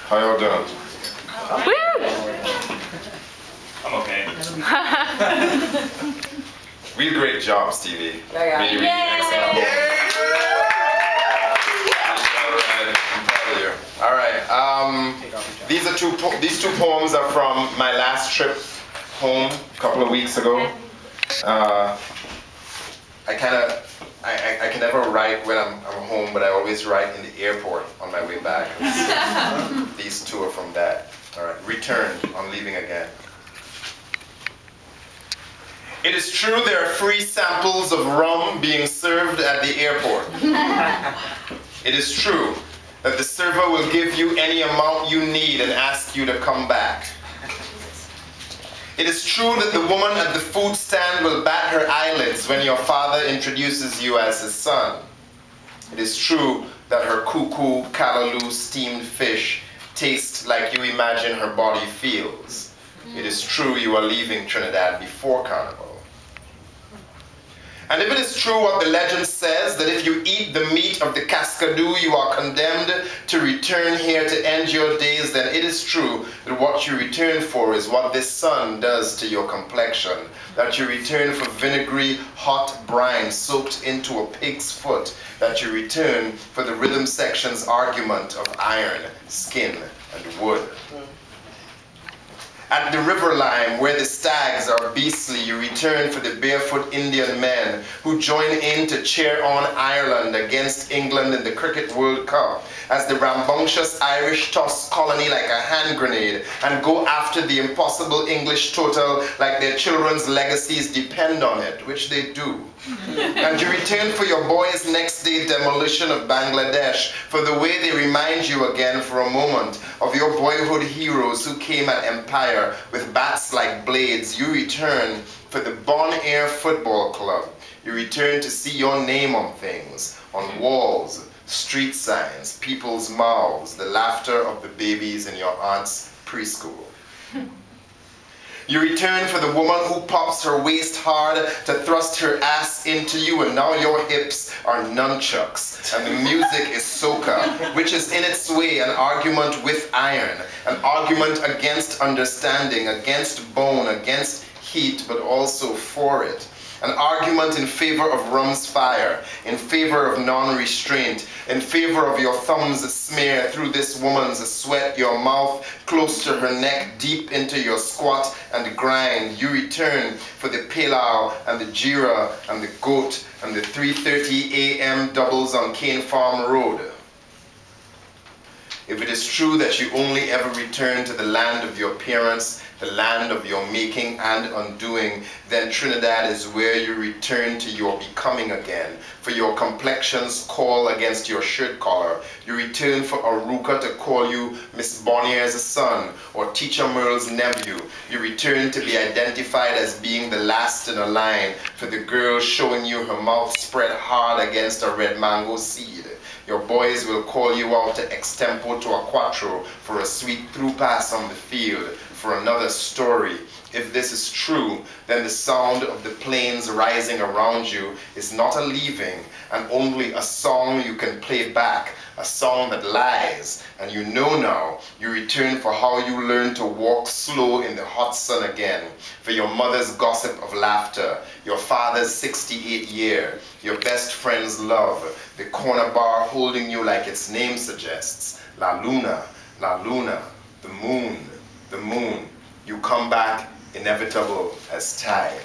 How y'all doing? I'm okay. Real great job, Stevie. Yeah. Really, really excellent. I'm proud of you. All right. These two poems are from my last trip home a couple of weeks ago. I can never write when I'm home, but I always write in the airport on my way back. These two are from that. All right. Return on leaving again. It is true there are free samples of rum being served at the airport. It is true that the server will give you any amount you need and ask you to come back. It is true that the woman at the food stand will bat her eyelids when your father introduces you as his son. It is true that her cuckoo, callaloo, steamed fish tastes like you imagine her body feels. It is true you are leaving Trinidad before Carnival. And if it is true what the legend says, that if you eat the meat of the cascadoo, you are condemned to return here to end your days, then it is true that what you return for is what this sun does to your complexion, that you return for vinegary, hot brine soaked into a pig's foot, that you return for the rhythm section's argument of iron, skin, and wood. At the river line, where the stags are beastly, you return for the barefoot Indian men who join in to cheer on Ireland against England in the Cricket World Cup, as the rambunctious Irish toss colony like a hand grenade and go after the impossible English total like their children's legacies depend on it, which they do. And you return for your boys' next day demolition of Bangladesh, for the way they remind you again for a moment of your boyhood heroes who came at empire with bats like blades. You return for the Bonair Football Club. You return to see your name on things, on walls, street signs, people's mouths, the laughter of the babies in your aunt's preschool. You return for the woman who pops her waist hard to thrust her ass into you, and now your hips are nunchucks, and the music is soca, which is in its way an argument with iron, an argument against understanding, against bone, against heat, but also for it. An argument in favor of rum's fire, in favor of non-restraint, in favor of your thumbs smear through this woman's sweat, your mouth close to her neck, deep into your squat and grind. You return for the pilau and the jira and the goat and the 3:30 a.m. doubles on Cane Farm Road. If it is true that you only ever return to the land of your parents, the land of your making and undoing, then Trinidad is where you return to your becoming again. For your complexion's call against your shirt collar, you return for Aruka to call you Miss Bonair's son or Teacher Merle's nephew. You return to be identified as being the last in a line for the girl showing you her mouth spread hard against a red mango seed. Your boys will call you out to extempo to a quattro for a sweet through pass on the field, for another story. If this is true, then the sound of the planes rising around you is not a leaving, and only a song you can play back, a song that lies. And you know now, you return for how you learn to walk slow in the hot sun again, for your mother's gossip of laughter, your father's 68th year, your best friend's love, the corner bar holding you like its name suggests, La Luna, the moon, the moon. You come back inevitable as tide.